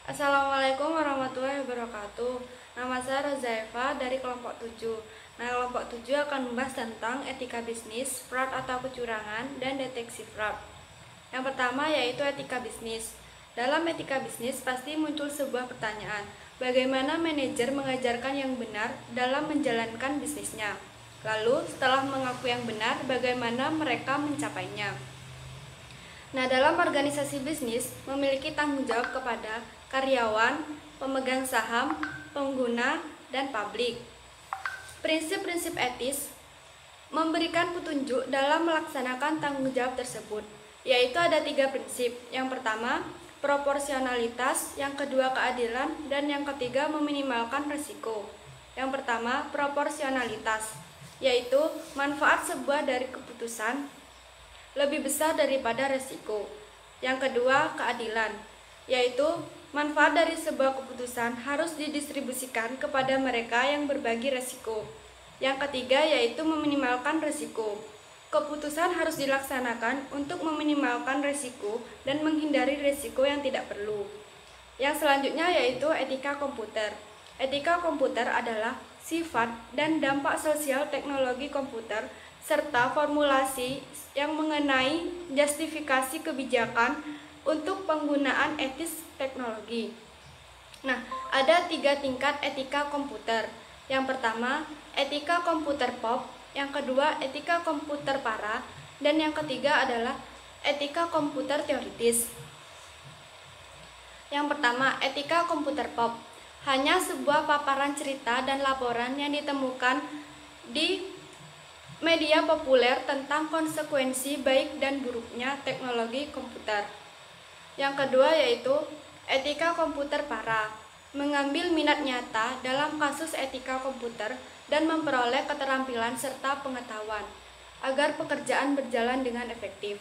Assalamualaikum warahmatullahi wabarakatuh. Nama saya Rozaeva dari kelompok 7. Nah, kelompok 7 akan membahas tentang etika bisnis, fraud atau kecurangan, dan deteksi fraud. Yang pertama yaitu etika bisnis. Dalam etika bisnis pasti muncul sebuah pertanyaan, bagaimana manajer mengajarkan yang benar dalam menjalankan bisnisnya? Lalu setelah mengaku yang benar, bagaimana mereka mencapainya? Nah, dalam organisasi bisnis memiliki tanggung jawab kepada karyawan, pemegang saham, pengguna, dan publik. Prinsip-prinsip etis memberikan petunjuk dalam melaksanakan tanggung jawab tersebut, yaitu ada 3 prinsip. Yang pertama, proporsionalitas, yang kedua keadilan, dan yang ketiga meminimalkan risiko. Yang pertama, proporsionalitas, yaitu manfaat sebuah dari keputusan lebih besar daripada resiko. Yang kedua, keadilan, yaitu manfaat dari sebuah keputusan harus didistribusikan kepada mereka yang berbagi resiko. Yang ketiga, yaitu meminimalkan resiko. Keputusan harus dilaksanakan untuk meminimalkan resiko dan menghindari resiko yang tidak perlu. Yang selanjutnya yaitu etika komputer. Etika komputer adalah sifat dan dampak sosial teknologi komputer serta formulasi yang mengenai justifikasi kebijakan untuk penggunaan etis teknologi. Nah, ada 3 tingkat etika komputer. Yang pertama, etika komputer pop, yang kedua, etika komputer parah, dan yang ketiga adalah etika komputer teoritis. Yang pertama, etika komputer pop. Hanya sebuah paparan cerita dan laporan yang ditemukan di media populer tentang konsekuensi baik dan buruknya teknologi komputer. Yang kedua yaitu etika komputer parah, mengambil minat nyata dalam kasus etika komputer dan memperoleh keterampilan serta pengetahuan agar pekerjaan berjalan dengan efektif.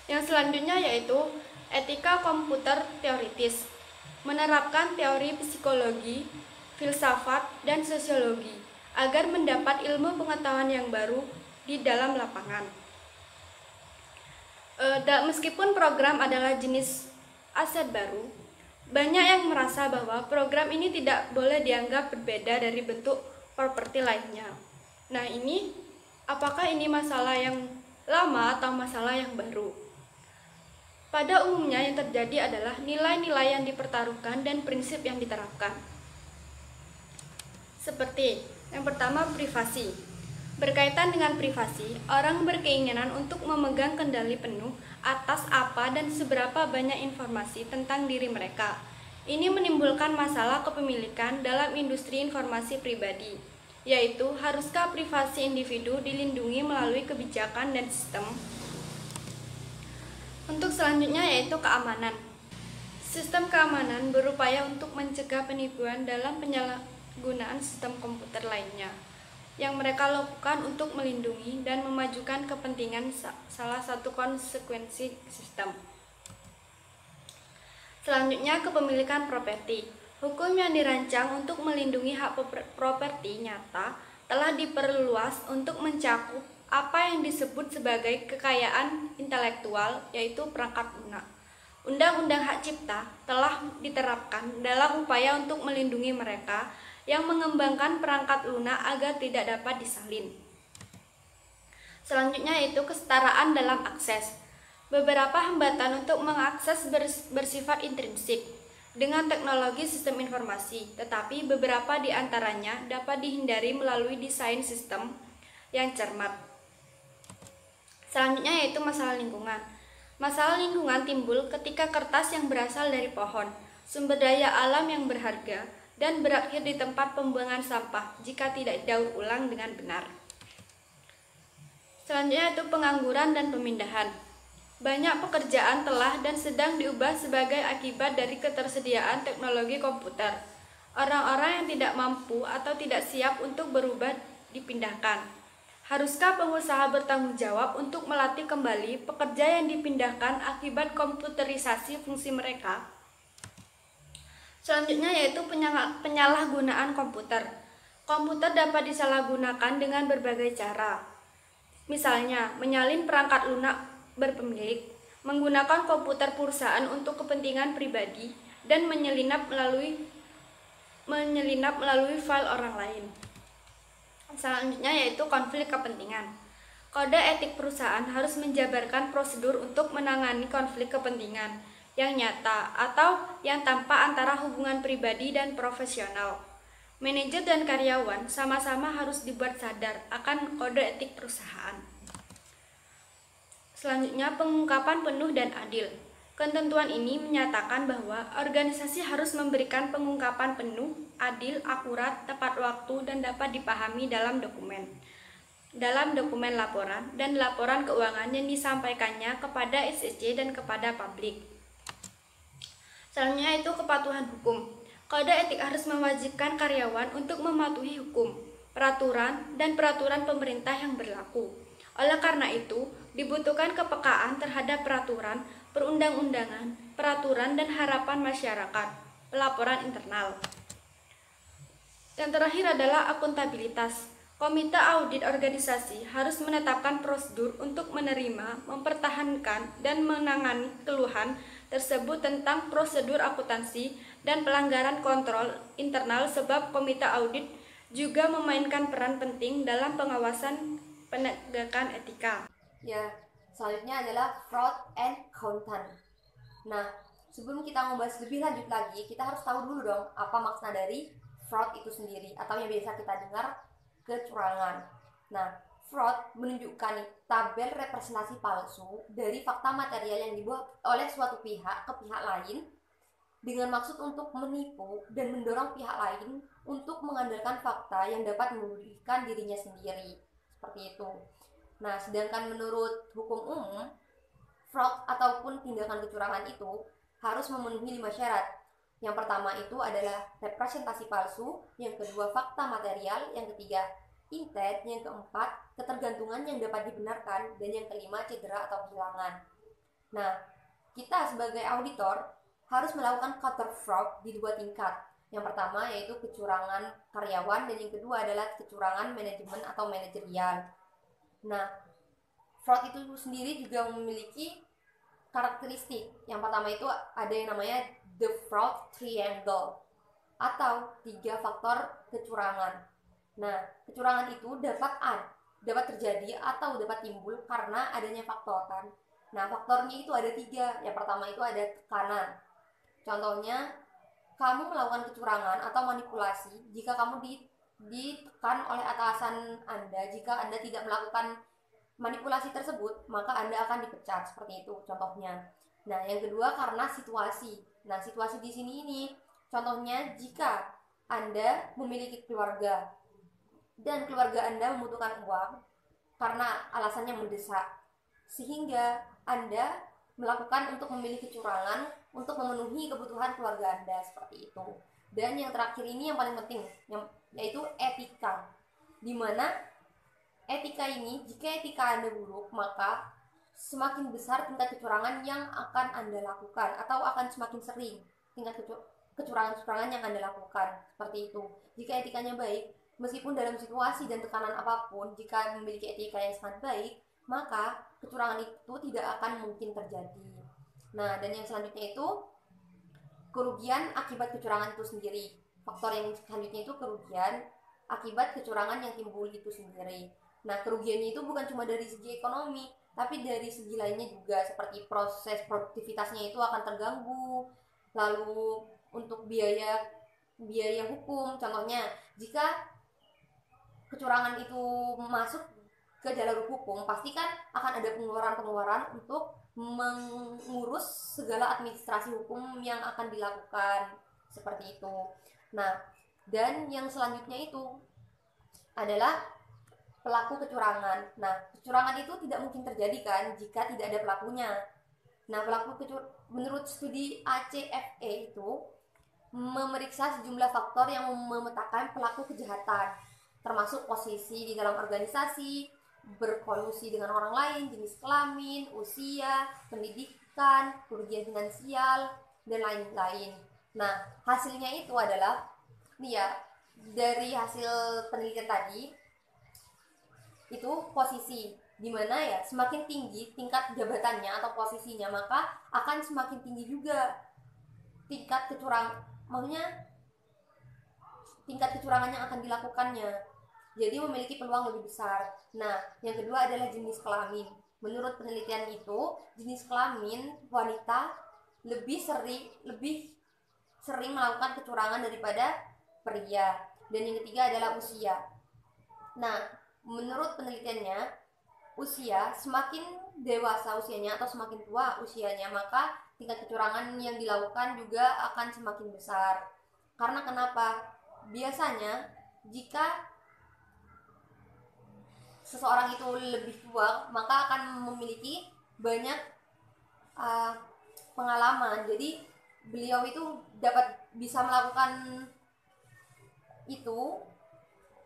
Yang selanjutnya yaitu etika komputer teoritis, menerapkan teori psikologi, filsafat, dan sosiologi agar mendapat ilmu pengetahuan yang baru di dalam lapangan. Meskipun program adalah jenis aset baru, banyak yang merasa bahwa program ini tidak boleh dianggap berbeda dari bentuk properti lainnya. Nah, apakah ini masalah yang lama atau masalah yang baru? Pada umumnya yang terjadi adalah nilai-nilai yang dipertaruhkan dan prinsip yang diterapkan. Seperti yang pertama, privasi. Berkaitan dengan privasi, orang berkeinginan untuk memegang kendali penuh atas apa dan seberapa banyak informasi tentang diri mereka. Ini menimbulkan masalah kepemilikan dalam industri informasi pribadi, yaitu haruskah privasi individu dilindungi melalui kebijakan dan sistem. Untuk selanjutnya yaitu keamanan. Sistem keamanan berupaya untuk mencegah penipuan dalam penyalahgunaan sistem komputer lainnya yang mereka lakukan untuk melindungi dan memajukan kepentingan salah satu konsekuensi sistem. Selanjutnya, kepemilikan properti. Hukum yang dirancang untuk melindungi hak properti nyata telah diperluas untuk mencakup apa yang disebut sebagai kekayaan intelektual, yaitu perangkat lunak. Undang-undang hak cipta telah diterapkan dalam upaya untuk melindungi mereka yang mengembangkan perangkat lunak agar tidak dapat disalin. Selanjutnya yaitu kesetaraan dalam akses. Beberapa hambatan untuk mengakses bersifat intrinsik dengan teknologi sistem informasi, tetapi beberapa di antaranya dapat dihindari melalui desain sistem yang cermat. Selanjutnya yaitu masalah lingkungan. Masalah lingkungan timbul ketika kertas yang berasal dari pohon, sumber daya alam yang berharga, dan berakhir di tempat pembuangan sampah jika tidak didaur ulang dengan benar. Selanjutnya itu pengangguran dan pemindahan. Banyak pekerjaan telah dan sedang diubah sebagai akibat dari ketersediaan teknologi komputer. Orang-orang yang tidak mampu atau tidak siap untuk berubah dipindahkan. Haruskah pengusaha bertanggung jawab untuk melatih kembali pekerja yang dipindahkan akibat komputerisasi fungsi mereka? Selanjutnya yaitu penyalahgunaan komputer. Komputer dapat disalahgunakan dengan berbagai cara. Misalnya, menyalin perangkat lunak berpemilik, menggunakan komputer perusahaan untuk kepentingan pribadi, dan menyelinap melalui file orang lain. Selanjutnya yaitu konflik kepentingan. Kode etik perusahaan harus menjabarkan prosedur untuk menangani konflik kepentingan yang nyata atau yang tampak antara hubungan pribadi dan profesional. Manajer dan karyawan sama-sama harus dibuat sadar akan kode etik perusahaan. Selanjutnya, pengungkapan penuh dan adil. Ketentuan ini menyatakan bahwa organisasi harus memberikan pengungkapan penuh, adil, akurat, tepat waktu, dan dapat dipahami dalam dokumen laporan dan laporan keuangan yang disampaikannya kepada SEC dan kepada publik. Selanjutnya itu kepatuhan hukum. Kode etik harus mewajibkan karyawan untuk mematuhi hukum, peraturan, dan peraturan pemerintah yang berlaku. Oleh karena itu, dibutuhkan kepekaan terhadap peraturan, perundang-undangan, peraturan, dan harapan masyarakat, pelaporan internal. Yang terakhir adalah akuntabilitas. Komite audit organisasi harus menetapkan prosedur untuk menerima, mempertahankan, dan menangani keluhan tersebut tentang prosedur akuntansi dan pelanggaran kontrol internal, sebab komite audit juga memainkan peran penting dalam pengawasan penegakan etika. Ya, selanjutnya adalah fraud and content. Nah, sebelum kita membahas lebih lanjut lagi, kita harus tahu dulu dong apa makna dari fraud itu sendiri, atau yang biasa kita dengar kecurangan. Nah, fraud menunjukkan tabel representasi palsu dari fakta material yang dibuat oleh suatu pihak ke pihak lain dengan maksud untuk menipu dan mendorong pihak lain untuk mengandalkan fakta yang dapat merugikan dirinya sendiri. Seperti itu. Nah, sedangkan menurut hukum umum, fraud ataupun tindakan kecurangan itu harus memenuhi 5 syarat. Yang pertama itu adalah representasi palsu, yang kedua fakta material, yang ketiga intent, yang keempat ketergantungan yang dapat dibenarkan, dan yang kelima cedera atau kehilangan. Nah, kita sebagai auditor harus melakukan counter fraud di 2 tingkat. Yang pertama yaitu kecurangan karyawan, dan yang kedua adalah kecurangan manajemen atau manajerial. Nah, fraud itu sendiri juga memiliki karakteristik. Yang pertama itu ada yang namanya the fraud triangle atau 3 faktor kecurangan. Nah, kecurangan itu dapat terjadi atau dapat timbul karena adanya faktor kan. Nah, faktornya itu ada 3. Yang pertama itu ada tekanan. Contohnya, kamu melakukan kecurangan atau manipulasi jika kamu ditekan oleh atasan Anda. Jika Anda tidak melakukan manipulasi tersebut, maka Anda akan dipecat, seperti itu contohnya. Nah, yang kedua karena situasi. Nah, situasi di sini ini contohnya jika Anda memiliki keluarga dan keluarga Anda membutuhkan uang karena alasannya mendesak, sehingga Anda melakukan untuk memilih kecurangan untuk memenuhi kebutuhan keluarga Anda, seperti itu. Dan yang terakhir ini yang paling penting, yaitu etika. Di mana etika ini, jika etika Anda buruk, maka semakin besar tingkat kecurangan yang akan Anda lakukan, atau akan semakin sering tingkat kecurangan-kecurangan yang Anda lakukan, seperti itu. Jika etikanya baik, meskipun dalam situasi dan tekanan apapun, jika memiliki etika yang sangat baik, maka kecurangan itu tidak akan mungkin terjadi. Nah, dan yang selanjutnya itu kerugian akibat kecurangan itu sendiri. Faktor yang selanjutnya itu kerugian akibat kecurangan yang timbul itu sendiri. Nah, kerugiannya itu bukan cuma dari segi ekonomi, tapi dari segi lainnya juga, seperti proses produktivitasnya itu akan terganggu. Lalu untuk biaya hukum, contohnya jika kecurangan itu masuk ke jalur hukum, pasti kan akan ada pengeluaran-pengeluaran untuk mengurus segala administrasi hukum yang akan dilakukan, seperti itu. Nah, dan yang selanjutnya itu adalah pelaku kecurangan. Nah, kecurangan itu tidak mungkin terjadi kan jika tidak ada pelakunya. Nah, menurut studi ACFE itu memeriksa sejumlah faktor yang memetakan pelaku kejahatan, termasuk posisi di dalam organisasi, berkolusi dengan orang lain, jenis kelamin, usia, pendidikan, kerugian finansial, dan lain-lain. Nah, hasilnya itu adalah dari hasil penelitian tadi itu posisi, dimana ya semakin tinggi tingkat jabatannya atau posisinya, maka akan semakin tinggi juga maksudnya tingkat kecurangan yang akan dilakukannya, jadi memiliki peluang lebih besar. Nah, yang kedua adalah jenis kelamin. Menurut penelitian itu, jenis kelamin wanita lebih sering melakukan kecurangan daripada pria. Dan yang ketiga adalah usia. Nah, menurut penelitiannya, semakin dewasa usianya atau semakin tua usianya, maka tingkat kecurangan yang dilakukan juga akan semakin besar. Karena kenapa? Biasanya jika seseorang itu lebih tua, maka akan memiliki banyak pengalaman. Jadi beliau itu bisa melakukan itu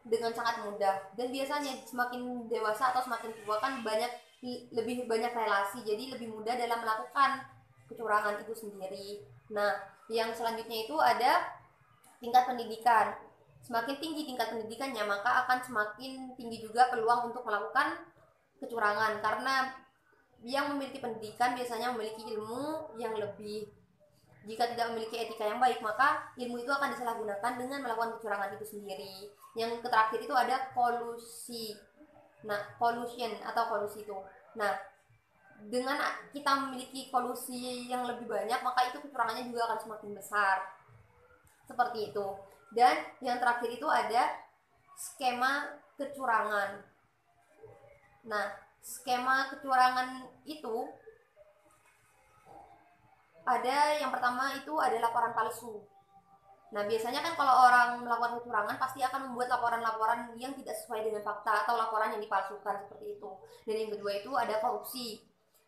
dengan sangat mudah. Dan biasanya semakin dewasa atau semakin tua kan lebih banyak relasi, jadi lebih mudah dalam melakukan kecurangan itu sendiri. Nah, yang selanjutnya itu ada tingkat pendidikan. Semakin tinggi tingkat pendidikannya, maka akan semakin tinggi juga peluang untuk melakukan kecurangan, karena yang memiliki pendidikan biasanya memiliki ilmu yang lebih. Jika tidak memiliki etika yang baik, maka ilmu itu akan disalahgunakan dengan melakukan kecurangan itu sendiri. Yang terakhir itu ada kolusi. Nah, collusion atau kolusi itu. Nah, dengan kita memiliki kolusi yang lebih banyak, maka itu kecurangannya juga akan semakin besar. Seperti itu. Dan yang terakhir itu ada skema kecurangan. Nah, skema kecurangan itu ada, yang pertama itu ada laporan palsu. Nah, biasanya kan kalau orang melakukan kecurangan pasti akan membuat laporan-laporan yang tidak sesuai dengan fakta atau laporan yang dipalsukan seperti itu. Dan yang kedua itu ada korupsi.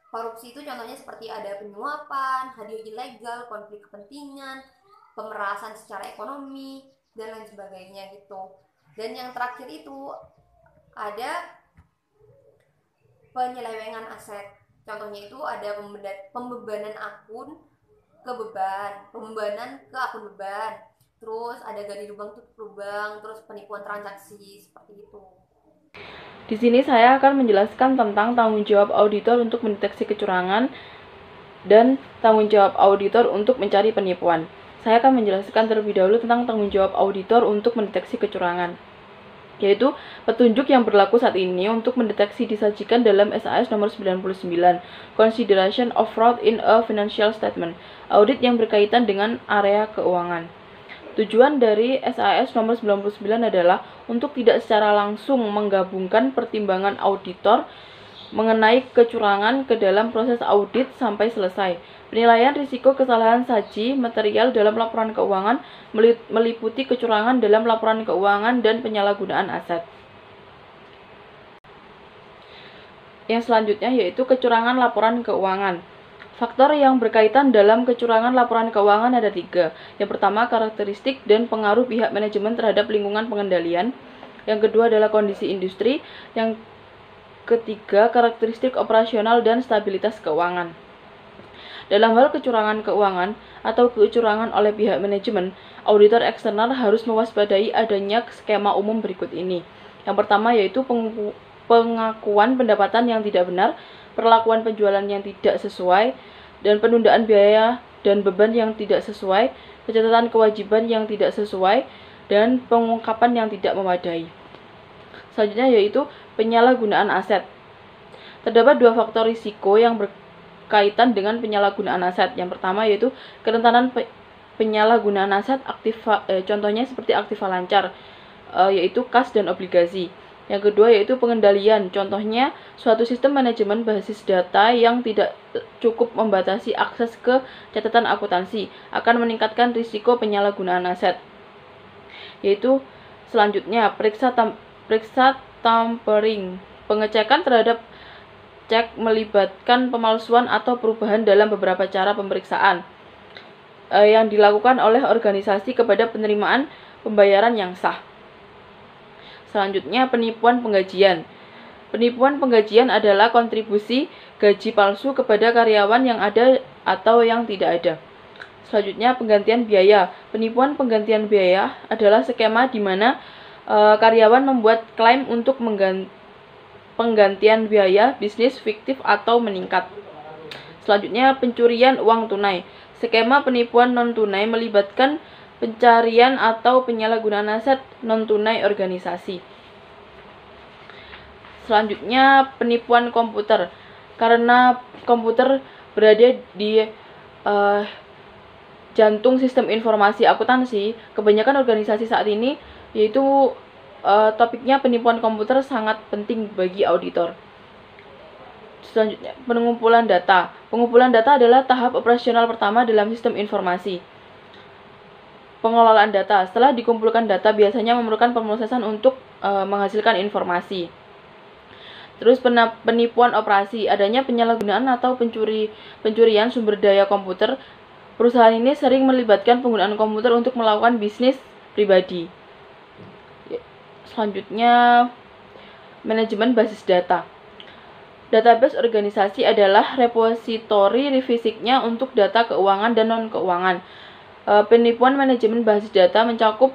Korupsi itu contohnya seperti ada penyuapan, hadiah ilegal, konflik kepentingan, pemerasan secara ekonomi, dan lain sebagainya gitu. Dan yang terakhir itu ada penyelewengan aset. Contohnya itu ada pembebanan akun ke pembebanan ke akun beban, terus ada gali lubang tutup lubang, terus penipuan transaksi seperti itu. Di sini saya akan menjelaskan tentang tanggung jawab auditor untuk mendeteksi kecurangan dan tanggung jawab auditor untuk mencari penipuan. Saya akan menjelaskan terlebih dahulu tentang tanggung jawab auditor untuk mendeteksi kecurangan, yaitu petunjuk yang berlaku saat ini untuk mendeteksi disajikan dalam SAS nomor 99, Consideration of Fraud in a Financial Statement, audit yang berkaitan dengan area keuangan. Tujuan dari SAS nomor 99 adalah untuk tidak secara langsung menggabungkan pertimbangan auditor mengenai kecurangan ke dalam proses audit sampai selesai. Penilaian risiko kesalahan saji material dalam laporan keuangan meliputi kecurangan dalam laporan keuangan dan penyalahgunaan aset. Yang selanjutnya yaitu kecurangan laporan keuangan. Faktor yang berkaitan dalam kecurangan laporan keuangan ada 3. Yang pertama, karakteristik dan pengaruh pihak manajemen terhadap lingkungan pengendalian. Yang kedua adalah kondisi industri. Yang ketiga, karakteristik operasional dan stabilitas keuangan. Dalam hal kecurangan keuangan atau kecurangan oleh pihak manajemen, auditor eksternal harus mewaspadai adanya skema umum berikut ini. Yang pertama yaitu pengakuan pendapatan yang tidak benar, perlakuan penjualan yang tidak sesuai, dan penundaan biaya dan beban yang tidak sesuai, pencatatan kewajiban yang tidak sesuai, dan pengungkapan yang tidak memadai. Selanjutnya yaitu penyalahgunaan aset. Terdapat 2 faktor risiko yang berkaitan dengan penyalahgunaan aset. Yang pertama yaitu kerentanan penyalahgunaan aset contohnya seperti aktiva lancar, yaitu kas dan obligasi. Yang kedua yaitu pengendalian, contohnya suatu sistem manajemen basis data yang tidak cukup membatasi akses ke catatan akuntansi akan meningkatkan risiko penyalahgunaan aset. Yaitu selanjutnya periksa tampering, pengecekan terhadap cek melibatkan pemalsuan atau perubahan dalam beberapa cara pemeriksaan yang dilakukan oleh organisasi kepada penerimaan pembayaran yang sah. Selanjutnya, penipuan penggajian. Penipuan penggajian adalah kontribusi gaji palsu kepada karyawan yang ada atau yang tidak ada. Selanjutnya, penggantian biaya. Penipuan penggantian biaya adalah skema di mana karyawan membuat klaim untuk penggantian biaya bisnis fiktif atau meningkat. Selanjutnya, pencurian uang tunai. Skema penipuan non-tunai melibatkan pencarian atau penyalahgunaan aset non-tunai organisasi. Selanjutnya, penipuan komputer. Karena komputer berada di jantung sistem informasi akuntansi, kebanyakan organisasi saat ini yaitu topiknya penipuan komputer sangat penting bagi auditor. Selanjutnya, pengumpulan data. Pengumpulan data adalah tahap operasional pertama dalam sistem informasi. Pengelolaan data. Setelah dikumpulkan data biasanya memerlukan pemrosesan untuk menghasilkan informasi. Terus penipuan operasi. Adanya penyalahgunaan atau pencurian sumber daya komputer. Perusahaan ini sering melibatkan penggunaan komputer untuk melakukan bisnis pribadi. Selanjutnya, manajemen basis data. Database organisasi adalah repositori fisiknya untuk data keuangan dan non-keuangan. Penipuan manajemen basis data mencakup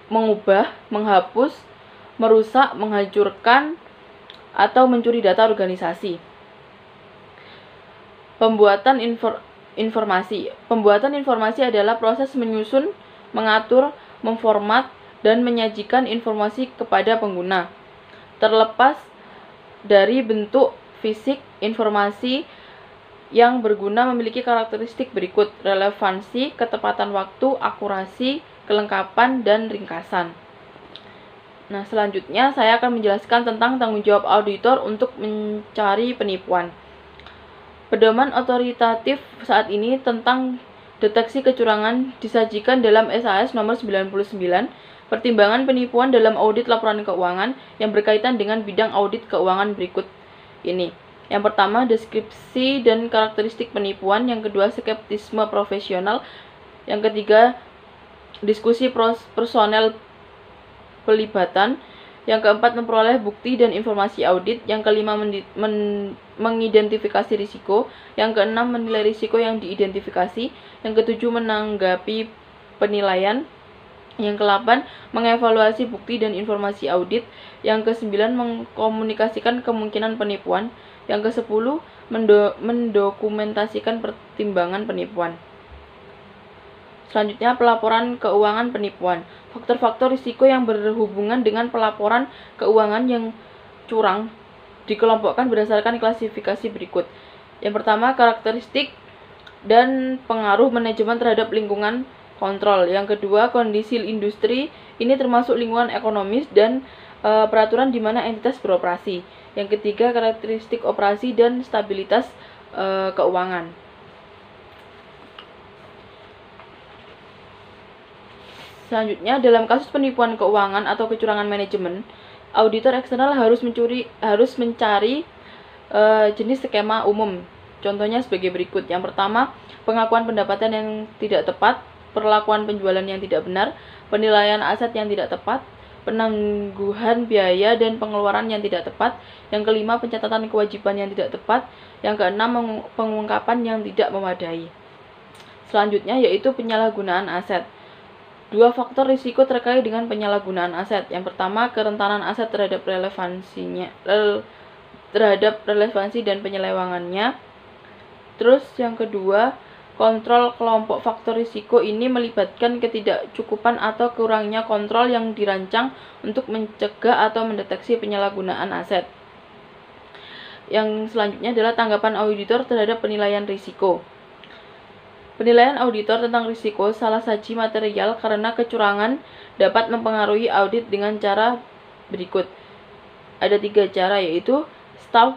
mengubah, menghapus, merusak, menghancurkan, atau mencuri data organisasi. Pembuatan informasi. Pembuatan informasi adalah proses menyusun, mengatur, memformat, dan menyajikan informasi kepada pengguna. Terlepas dari bentuk fisik, informasi yang berguna memiliki karakteristik berikut: relevansi, ketepatan waktu, akurasi, kelengkapan, dan ringkasan. Nah, selanjutnya saya akan menjelaskan tentang tanggung jawab auditor untuk mencari penipuan. Pedoman otoritatif saat ini tentang deteksi kecurangan disajikan dalam SAS nomor 99, pertimbangan penipuan dalam audit laporan keuangan yang berkaitan dengan bidang audit keuangan berikut ini. Yang pertama, deskripsi dan karakteristik penipuan. Yang kedua, skeptisme profesional. Yang ketiga, diskusi personel pelibatan. Yang keempat, memperoleh bukti dan informasi audit. Yang kelima, mengidentifikasi risiko. Yang keenam, menilai risiko yang diidentifikasi. Yang ketujuh, menanggapi penilaian. Yang ke-8, mengevaluasi bukti dan informasi audit. Yang ke-9, mengkomunikasikan kemungkinan penipuan. Yang ke-10, mendokumentasikan pertimbangan penipuan. Selanjutnya, pelaporan keuangan penipuan. Faktor-faktor risiko yang berhubungan dengan pelaporan keuangan yang curang dikelompokkan berdasarkan klasifikasi berikut. Yang pertama, karakteristik dan pengaruh manajemen terhadap lingkungan kontrol. Yang kedua, kondisi industri, ini termasuk lingkungan ekonomis dan peraturan di mana entitas beroperasi. Yang ketiga, karakteristik operasi dan stabilitas keuangan. Selanjutnya, dalam kasus penipuan keuangan atau kecurangan manajemen, auditor eksternal harus mencari jenis skema umum. Contohnya sebagai berikut. Yang pertama, pengakuan pendapatan yang tidak tepat, perlakuan penjualan yang tidak benar, penilaian aset yang tidak tepat, penangguhan biaya dan pengeluaran yang tidak tepat. Yang kelima, pencatatan kewajiban yang tidak tepat. Yang keenam, pengungkapan yang tidak memadai. Selanjutnya yaitu penyalahgunaan aset. Dua faktor risiko terkait dengan penyalahgunaan aset. Yang pertama, kerentanan aset terhadap relevansi dan penyelewangannya. Terus yang kedua, kontrol kelompok faktor risiko ini melibatkan ketidakcukupan atau kurangnya kontrol yang dirancang untuk mencegah atau mendeteksi penyalahgunaan aset. Yang selanjutnya adalah tanggapan auditor terhadap penilaian risiko. Penilaian auditor tentang risiko salah saji material karena kecurangan dapat mempengaruhi audit dengan cara berikut. Ada 3 cara, yaitu staf,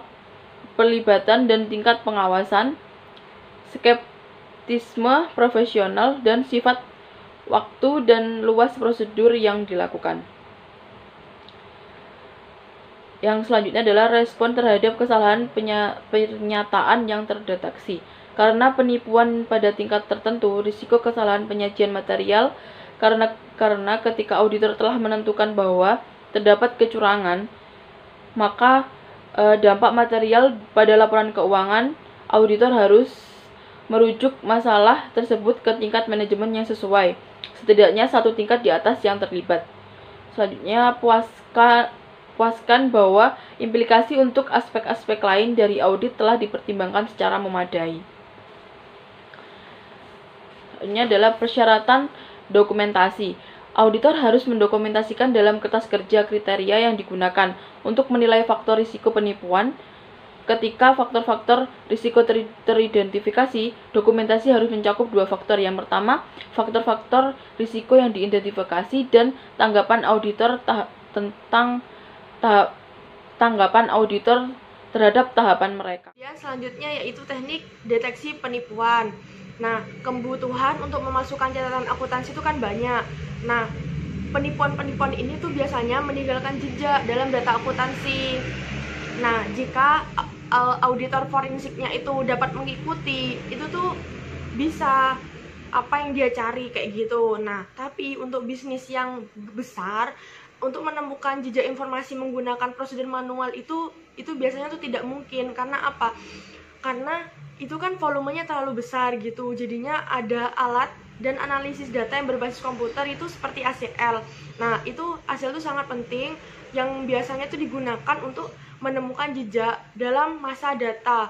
pelibatan dan tingkat pengawasan, skeptisme profesional, dan sifat waktu dan luas prosedur yang dilakukan. Yang selanjutnya adalah respon terhadap kesalahan pernyataan yang terdeteksi. Karena penipuan pada tingkat tertentu, risiko kesalahan penyajian material karena ketika auditor telah menentukan bahwa terdapat kecurangan, maka dampak material pada laporan keuangan, auditor harus merujuk masalah tersebut ke tingkat manajemen yang sesuai, setidaknya 1 tingkat di atas yang terlibat. Selanjutnya, memuaskan bahwa implikasi untuk aspek-aspek lain dari audit telah dipertimbangkan secara memadai. Ini adalah persyaratan dokumentasi. Auditor harus mendokumentasikan dalam kertas kerja kriteria yang digunakan untuk menilai faktor risiko penipuan. Ketika faktor-faktor risiko teridentifikasi, dokumentasi harus mencakup dua faktor. Yang pertama, faktor-faktor risiko yang diidentifikasi dan tanggapan auditor tanggapan auditor terhadap tahapan mereka. Selanjutnya yaitu teknik deteksi penipuan. Nah, kebutuhan untuk memasukkan catatan akuntansi itu kan banyak. Nah, penipuan-penipuan ini tuh biasanya meninggalkan jejak dalam data akuntansi. Nah, jika auditor forensiknya itu dapat mengikuti, itu tuh bisa apa yang dia cari kayak gitu. Nah, tapi untuk bisnis yang besar, untuk menemukan jejak informasi menggunakan prosedur manual itu biasanya tuh tidak mungkin. Karena apa? Karena itu kan volumenya terlalu besar gitu. Jadinya ada alat dan analisis data yang berbasis komputer itu seperti ACL. Nah, itu ACL itu sangat penting yang biasanya itu digunakan untuk menemukan jejak dalam masa data.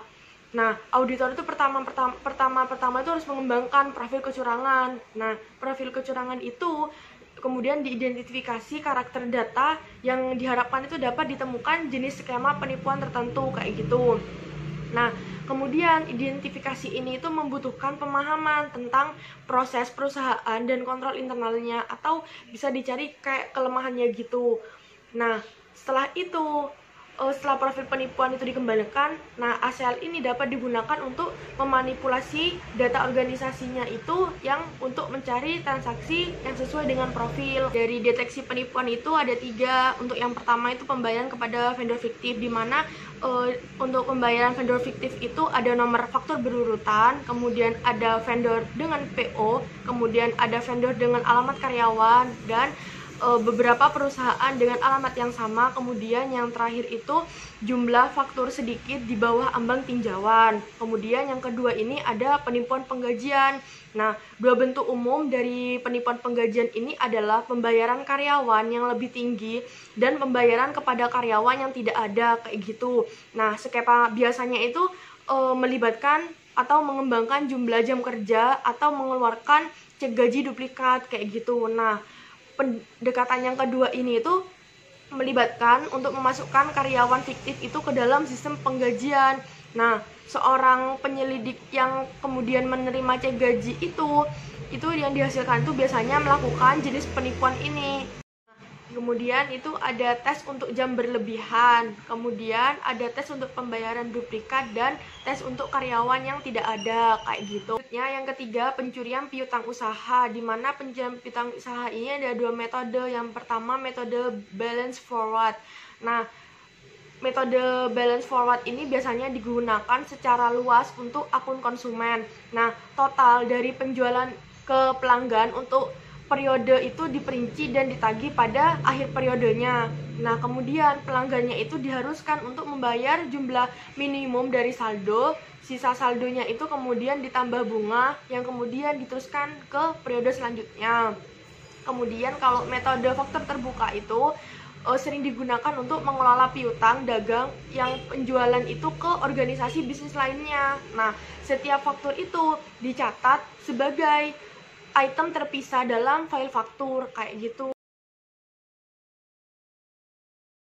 Nah, auditor itu pertama itu harus mengembangkan profil kecurangan. Nah, profil kecurangan itu kemudian diidentifikasi karakter data yang diharapkan itu dapat ditemukan jenis skema penipuan tertentu kayak gitu. Nah, kemudian identifikasi ini itu membutuhkan pemahaman tentang proses perusahaan dan kontrol internalnya, atau bisa dicari kayak kelemahannya gitu. Nah, setelah itu, setelah profil penipuan itu dikembalikan, nah ACL ini dapat digunakan untuk memanipulasi data organisasinya itu yang untuk mencari transaksi yang sesuai dengan profil. Dari deteksi penipuan itu ada 3. Untuk yang pertama itu pembayaran kepada vendor fiktif, di mana untuk pembayaran vendor fiktif itu ada nomor faktur berurutan, kemudian ada vendor dengan PO, kemudian ada vendor dengan alamat karyawan, dan beberapa perusahaan dengan alamat yang sama. Kemudian yang terakhir itu jumlah faktur sedikit di bawah ambang tinjauan. Kemudian yang kedua ini ada penipuan penggajian. Nah, 2 bentuk umum dari penipuan penggajian ini adalah pembayaran karyawan yang lebih tinggi dan pembayaran kepada karyawan yang tidak ada kayak gitu. Nah, skema biasanya itu melibatkan atau mengembangkan jumlah jam kerja atau mengeluarkan cek gaji duplikat kayak gitu. Nah, pendekatan yang kedua ini itu melibatkan untuk memasukkan karyawan fiktif itu ke dalam sistem penggajian. Nah, seorang penyelidik yang kemudian menerima cek gaji itu yang dihasilkan itu biasanya melakukan jenis penipuan ini. Kemudian itu ada tes untuk jam berlebihan, kemudian ada tes untuk pembayaran duplikat, dan tes untuk karyawan yang tidak ada kayak gitu. Yang ketiga, pencurian piutang usaha, di mana pencurian piutang usaha ini ada 2 metode. Yang pertama metode balance forward. Nah, metode balance forward ini biasanya digunakan secara luas untuk akun konsumen. Nah, total dari penjualan ke pelanggan untuk periode itu diperinci dan ditagih pada akhir periodenya. Nah, kemudian pelanggannya itu diharuskan untuk membayar jumlah minimum dari saldo. Sisa saldonya itu kemudian ditambah bunga yang kemudian diteruskan ke periode selanjutnya. Kemudian kalau metode faktur terbuka itu sering digunakan untuk mengelola piutang dagang yang penjualan itu ke organisasi bisnis lainnya. Nah, setiap faktur itu dicatat sebagai item terpisah dalam file faktur kayak gitu.